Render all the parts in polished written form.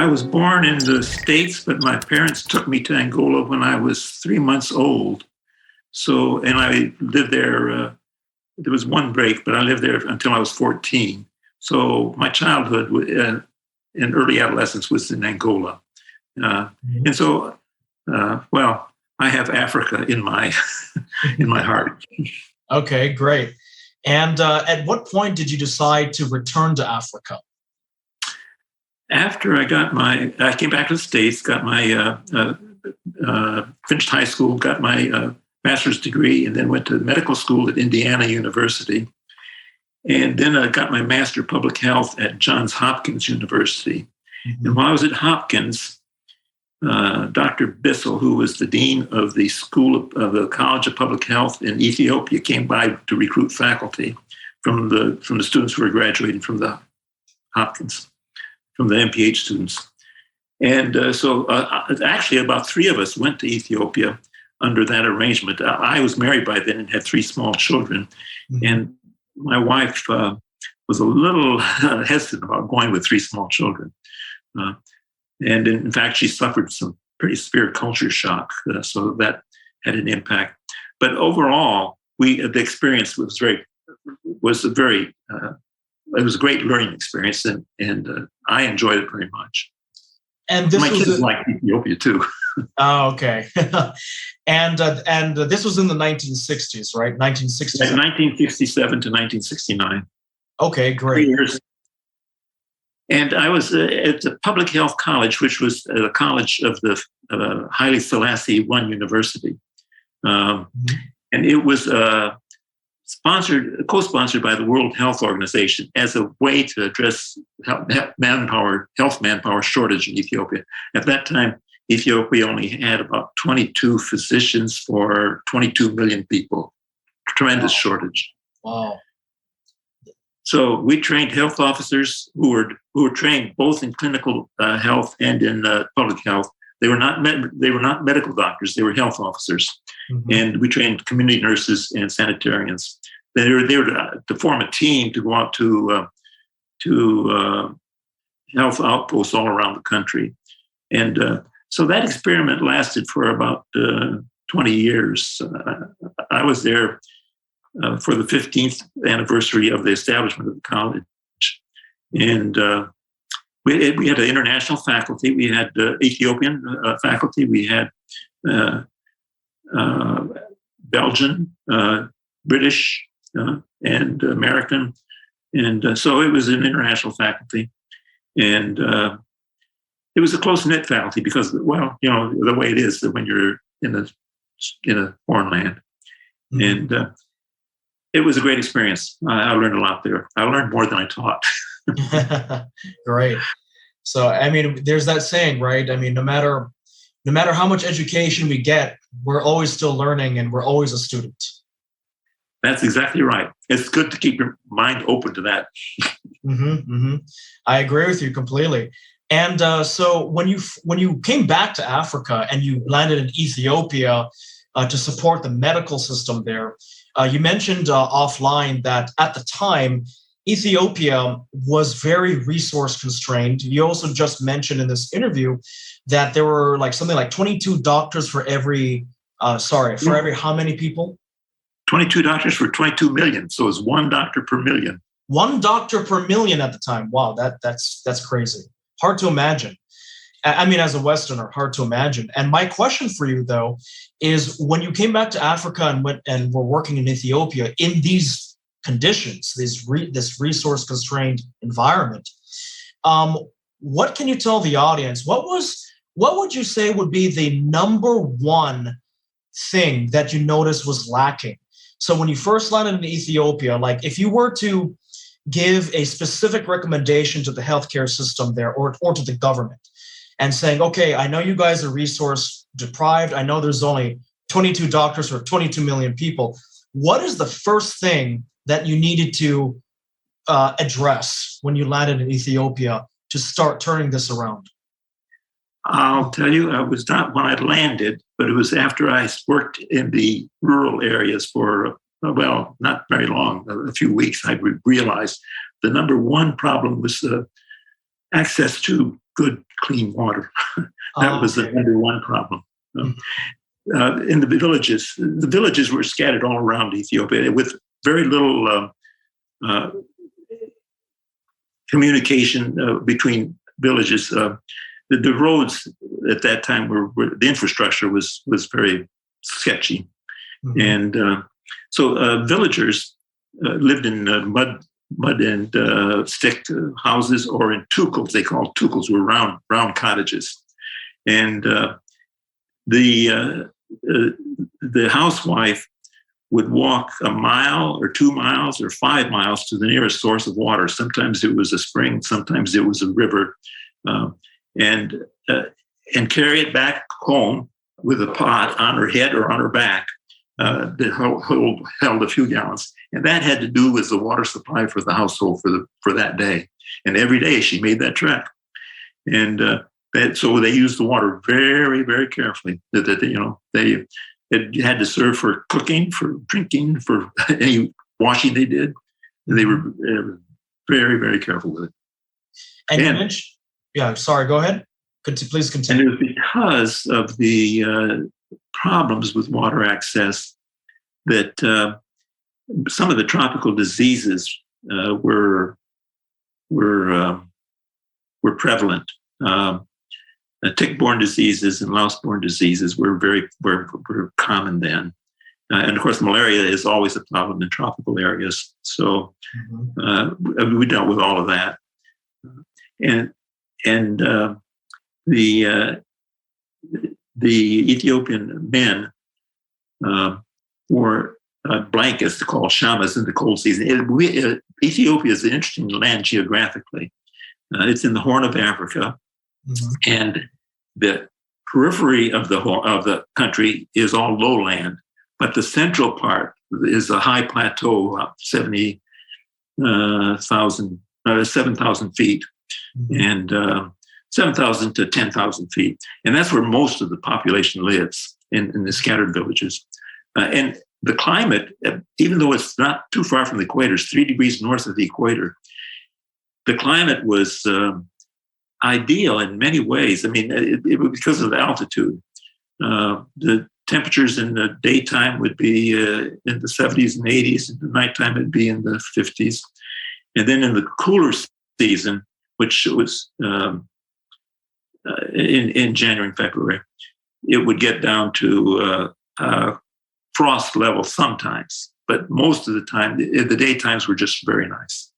I was born in the States, but my parents took me to Angola when I was 3 months old. So, and I lived there. There was one break, but I lived there until I was 14. So my childhood and early adolescence was in Angola. And so, well, I have Africa in my in my heart. Okay, great. And at what point did you decide to return to Africa? After I came back to the States, got my finished high school, got my master's degree, and then went to medical school at Indiana University. And then I got my master of public health at Johns Hopkins University. Mm-hmm. And while I was at Hopkins, Dr. Bissell, who was the dean of the the College of Public Health in Ethiopia, came by to recruit faculty from the students who were graduating from the Hopkins, from the MPH students. And so actually about 3 of us went to Ethiopia under that arrangement. I was married by then and had 3 small children. Mm-hmm. And my wife was a little hesitant about going with 3 small children. And in fact, she suffered some pretty severe culture shock. So that had an impact. But overall, the experience was it was a great learning experience, and I enjoyed it very much. And my kids liked Ethiopia too. Oh, okay. and this was in the 1960s, right? 1967. 1967 to 1969. Okay, great. 3 years. And I was at the Public Health College, which was the college of the Haile Selassie I University. And it was co-sponsored by the World Health Organization as a way to address health manpower shortage in Ethiopia. At that time, Ethiopia only had about 22 physicians for 22 million people. Tremendous shortage. Wow. So we trained health officers who were trained both in clinical health and in public health. They were not medical doctors; they were health officers, and we trained community nurses and sanitarians. They were there to form a team to go out to health outposts all around the country, and so that experiment lasted for about 20 years. I was there for the 15th anniversary of the establishment of the college. And we had an international faculty. We had Ethiopian faculty. We had Belgian, British, and American. And so it was an international faculty. And it was a close-knit faculty because, well, you know, the way it is that when you're in a foreign land. Mm-hmm. And it was a great experience. I learned a lot there. I learned more than I taught. Great. So, I mean, there's that saying, right? I mean, no matter how much education we get, we're always still learning and we're always a student. That's exactly right. It's good to keep your mind open to that. I agree with you completely. And so when you came back to Africa and you landed in Ethiopia to support the medical system there, you mentioned offline that at the time, Ethiopia was very resource constrained. You also just mentioned in this interview that there were something like 22 doctors for every how many people? 22 doctors for 22 million. So it's 1 doctor per million. 1 doctor per million at the time. Wow, that's crazy. Hard to imagine. I mean, as a Westerner, hard to imagine. And my question for you, though, is when you came back to Africa and were working in Ethiopia in these conditions, this resource-constrained environment, what can you tell the audience? What would you say would be the number one thing that you noticed was lacking? So when you first landed in Ethiopia, like if you were to give a specific recommendation to the healthcare system there or to the government, and saying, okay, I know you guys are resource deprived. I know there's only 22 doctors for 22 million people. What is the first thing that you needed to address when you landed in Ethiopia to start turning this around? I'll tell you, I was not when I landed, but it was after I worked in the rural areas for, well, not very long, a few weeks. I realized the number one problem was access to good, clean water. That was the number one problem. In the villages were scattered all around Ethiopia with very little communication between villages. The roads at that time were the infrastructure was very sketchy, and so villagers lived in mud and stick houses, or in tukels. They called tukels, were round cottages, and the housewife would walk a mile or 2 miles or 5 miles to the nearest source of water. Sometimes it was a spring, sometimes it was a river, and carry it back home with a pot on her head or on her back that held a few gallons. And that had to do with the water supply for the household for that day. And every day she made that trek. And so they used the water very, very carefully. It had to serve for cooking, for drinking, for any washing they did. They were very, very careful with it. And you mentioned, sorry, go ahead. Could you please continue? And it was because of the problems with water access that some of the tropical diseases were prevalent. Tick-borne diseases and louse-borne diseases were were common then, and of course, malaria is always a problem in tropical areas. So we dealt with all of that, and the Ethiopian men wore blankets called shamas in the cold season. Ethiopia is an interesting land geographically. It's in the Horn of Africa, and the periphery of the country is all lowland, but the central part is a high plateau, about 7,000 feet, and 7,000 to 10,000 feet. And that's where most of the population lives in the scattered villages. And the climate, even though it's not too far from the equator, it's 3 degrees north of the equator, the climate was ideal in many ways. I mean, it was because of the altitude. The temperatures in the daytime would be in the 70s and 80s, and the nighttime it'd be in the 50s. And then in the cooler season, which was in January and February, it would get down to frost level sometimes, but most of the time, the daytimes were just very nice.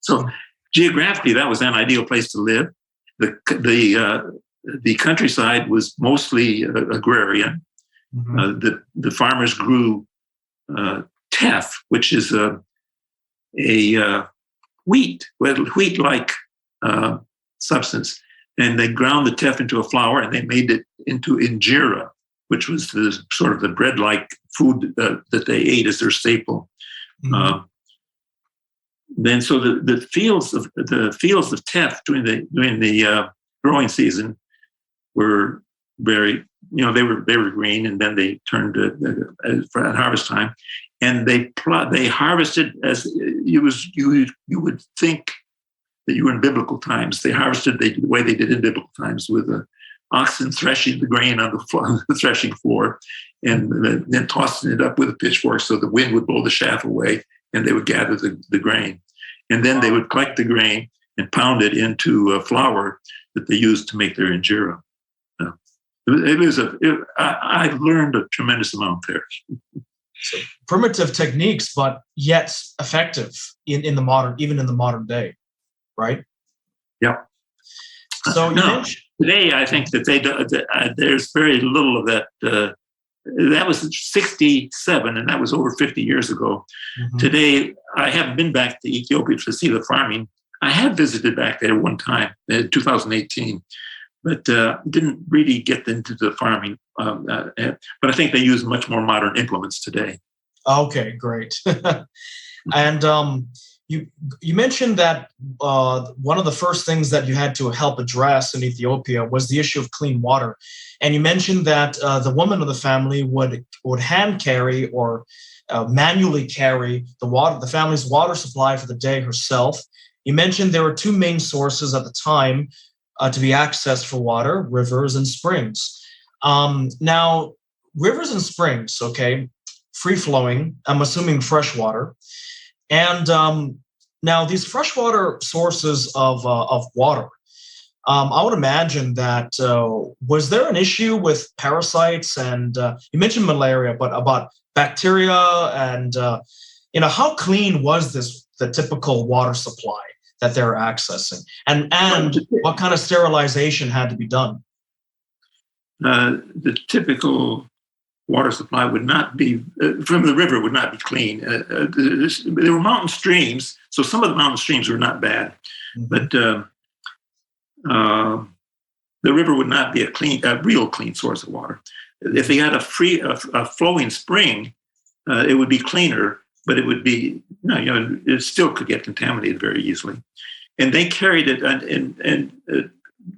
So geographically, that was an ideal place to live. The countryside was mostly agrarian. The farmers grew teff, which is a wheat-like substance, and they ground the teff into a flour, and they made it into injera, which was the sort of the bread-like food that they ate as their staple. Then, so the fields of teff during the growing season were very, they were green, and then they turned for at harvest time, and they harvested as you would think that you were in biblical times. They harvested the way they did in biblical times, with oxen threshing the grain on the threshing floor, and then tossing it up with a pitchfork so the wind would blow the chaff away, and they would gather the grain. And then they would collect the grain and pound it into a flour that they used to make their injera. I learned a tremendous amount there. So primitive techniques, but yet effective even in the modern day, right? Yeah. So today, I think that there's very little of that. That was 1967, and that was over 50 years ago. Today, I haven't been back to Ethiopia to see the farming. I have visited back there one time in 2018, but didn't really get into the farming. But I think they use much more modern implements today. Okay, great. And you mentioned that one of the first things that you had to help address in Ethiopia was the issue of clean water. And you mentioned that the woman of the family would hand carry or manually carry the family's water supply for the day herself. You mentioned there were two main sources at the time, to be accessed for water, rivers and springs. Now, rivers and springs, okay, free flowing, I'm assuming fresh water. And now these freshwater sources of water, I would imagine that was there an issue with parasites and you mentioned malaria, but about bacteria and how clean was the typical water supply that they're accessing, and what kind of sterilization had to be done? The typical water supply would not be from the river would not be clean. There were mountain streams, so some of the mountain streams were not bad, but the river would not be a real clean source of water. If they had a flowing spring, it would be cleaner, but it would be it still could get contaminated very easily. And they carried it, and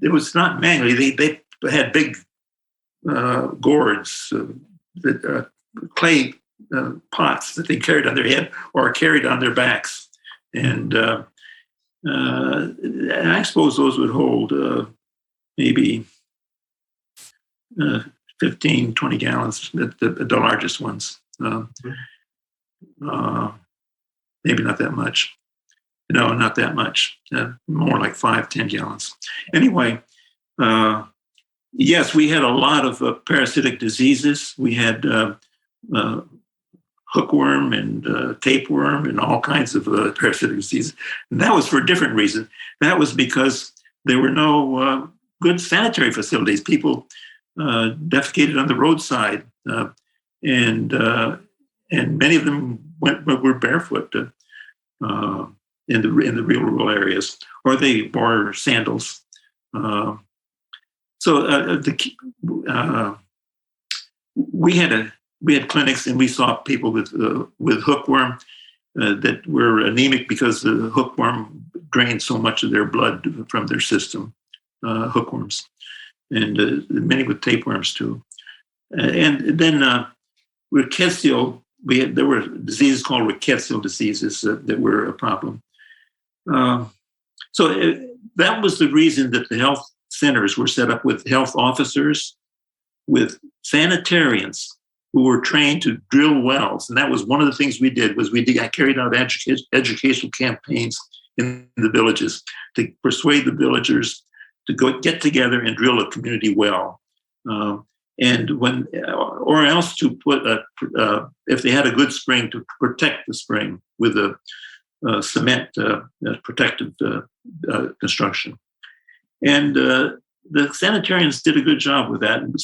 it was not manually. They had big gourds, clay pots that they carried on their head or carried on their backs, and I suppose those would hold maybe 15, 20 gallons, the largest ones. Maybe not that much. No, not that much. More like 5, 10 gallons. Anyway, yes, we had a lot of parasitic diseases. We had hookworm and tapeworm and all kinds of parasitic diseases. And that was for a different reason. That was because there were no good sanitary facilities. People defecated on the roadside, and many of them were barefoot in the real rural areas, or they wore sandals. We had clinics, and we saw people with hookworm that were anemic because the hookworm drained so much of their blood from their system. Hookworms, and many with tapeworms too. And then rickettsial. There were diseases called rickettsial diseases that were a problem. That was the reason that the health centers were set up with health officers, with sanitarians who were trained to drill wells. And that was one of the things we did. I carried out educational campaigns in the villages to persuade the villagers to go get together and drill a community well. Or else to put if they had a good spring, to protect the spring with a cement protective construction. And the sanitarians did a good job with that. And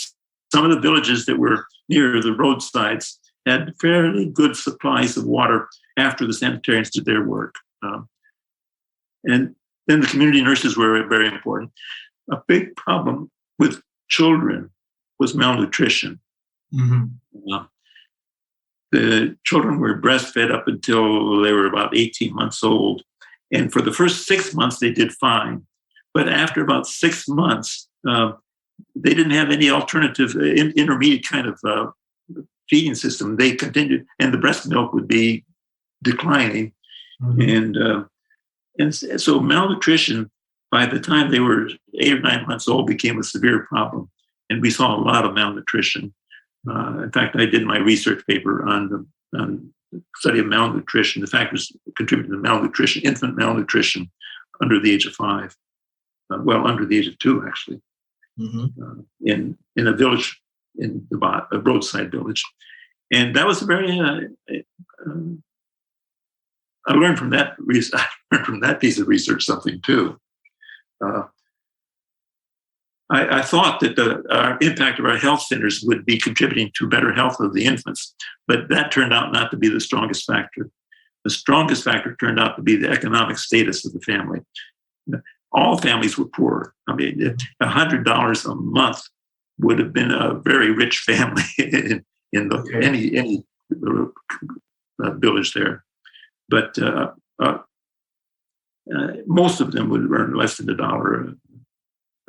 some of the villages that were near the roadsides had fairly good supplies of water after the sanitarians did their work. And then the community nurses were very important. A big problem with children was malnutrition. Mm-hmm. The children were breastfed up until they were about 18 months old. And for the first 6 months, they did fine. But after about 6 months, they didn't have any alternative intermediate kind of feeding system. They continued, and the breast milk would be declining. Mm-hmm. And so malnutrition, by the time they were 8 or 9 months old, became a severe problem. And we saw a lot of malnutrition. In fact, I did my research paper on the study of malnutrition, the factors contributing to malnutrition, infant malnutrition under the age of 5. Under the age of 2, actually, mm-hmm. In a village, in a roadside village. And that was very, I learned from that piece of research something too. I thought that the impact of our health centers would be contributing to better health of the infants, but that turned out not to be the strongest factor. The strongest factor turned out to be the economic status of the family. All families were poor. I mean, $100 a month would have been a very rich family in any village there. But most of them would earn less than $1 or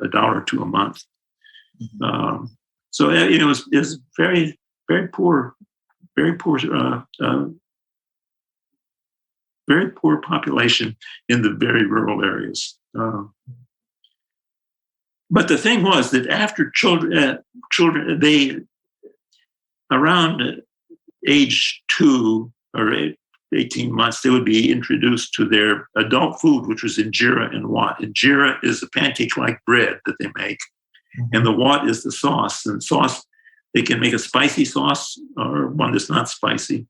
$2 a month. Mm-hmm. So it was very, very poor, very poor population in the very rural areas. But the thing was that after children, they around age 2 or 18 months, they would be introduced to their adult food, which was injera and wat. Injera is the pancake-like bread that they make, and the wat is the sauce. And sauce, they can make a spicy sauce or one that's not spicy.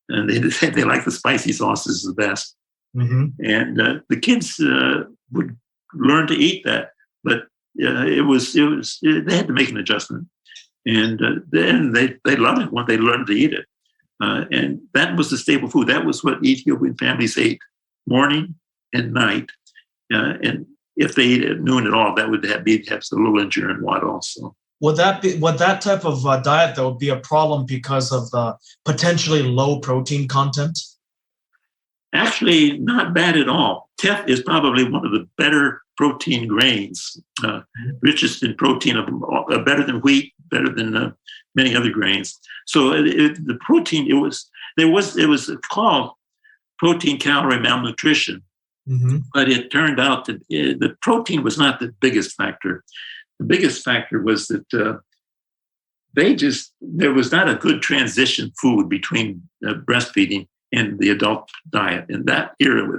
And they said they like the spicy sauces the best. And the kids would learn to eat that, but they had to make an adjustment. And then they loved it when they learned to eat it. And that was the staple food. That was what Ethiopian families ate morning and night. And if they ate at noon at all, that would have a little injera and wat also. Would that type of diet though be a problem because of the potentially low protein content? Actually, not bad at all. Teff is probably one of the better protein grains, richest in protein, better than wheat, better than many other grains. So the protein, it was called protein calorie malnutrition, but it turned out that the protein was not the biggest factor. The biggest factor was that there was not a good transition food between breastfeeding and the adult diet. In that era,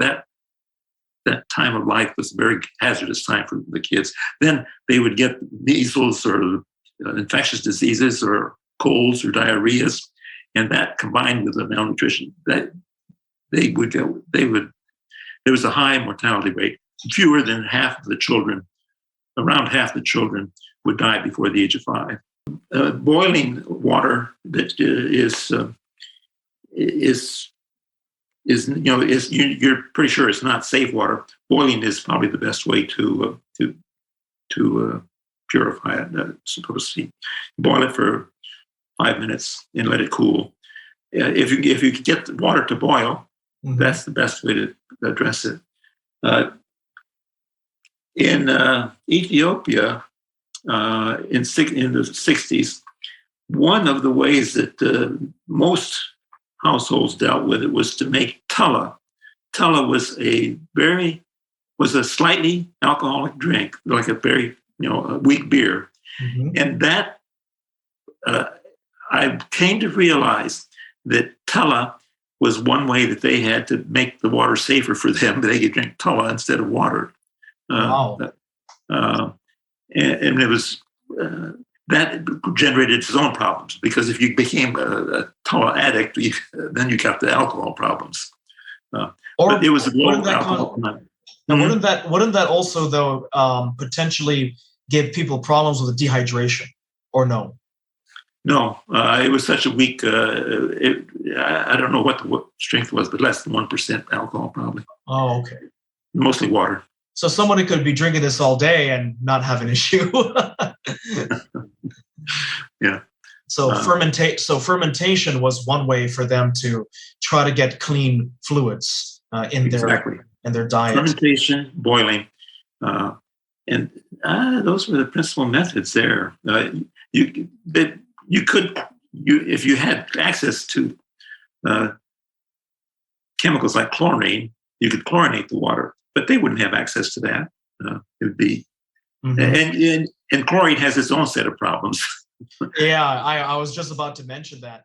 that time of life was a very hazardous time for the kids. Then they would get measles or infectious diseases or colds or diarrheas, and that combined with the malnutrition, that there was a high mortality rate. Fewer than half of the children, around half the children, would die before the age of 5. Boiling water that you're pretty sure it's not safe water. Boiling is probably the best way to purify it. Supposed to boil it for 5 minutes and let it cool. If you get the water to boil, that's the best way to address it. In Ethiopia, in the 60s, one of the ways that most households dealt with it was to make tella. Tella was a slightly alcoholic drink, like a very a weak beer, and that I came to realize that tella was one way that they had to make the water safer for them. They could drink tella instead of water. Wow. And it was that generated its own problems, because if you became a tella addict, then you got the alcohol problems. But it was a low alcohol. Wouldn't that also though potentially give people problems with dehydration, or no? No, it was such a weak. I don't know what the strength was, but less than 1% alcohol probably. Oh, okay. Mostly water. So somebody could be drinking this all day and not have an issue. Yeah. So fermentation was one way for them to try to get clean fluids in their diet. Fermentation, boiling, and those were the principal methods there. If you had access to chemicals like chlorine, you could chlorinate the water, but they wouldn't have access to that. It would be, and chlorine has its own set of problems. Yeah, I was just about to mention that.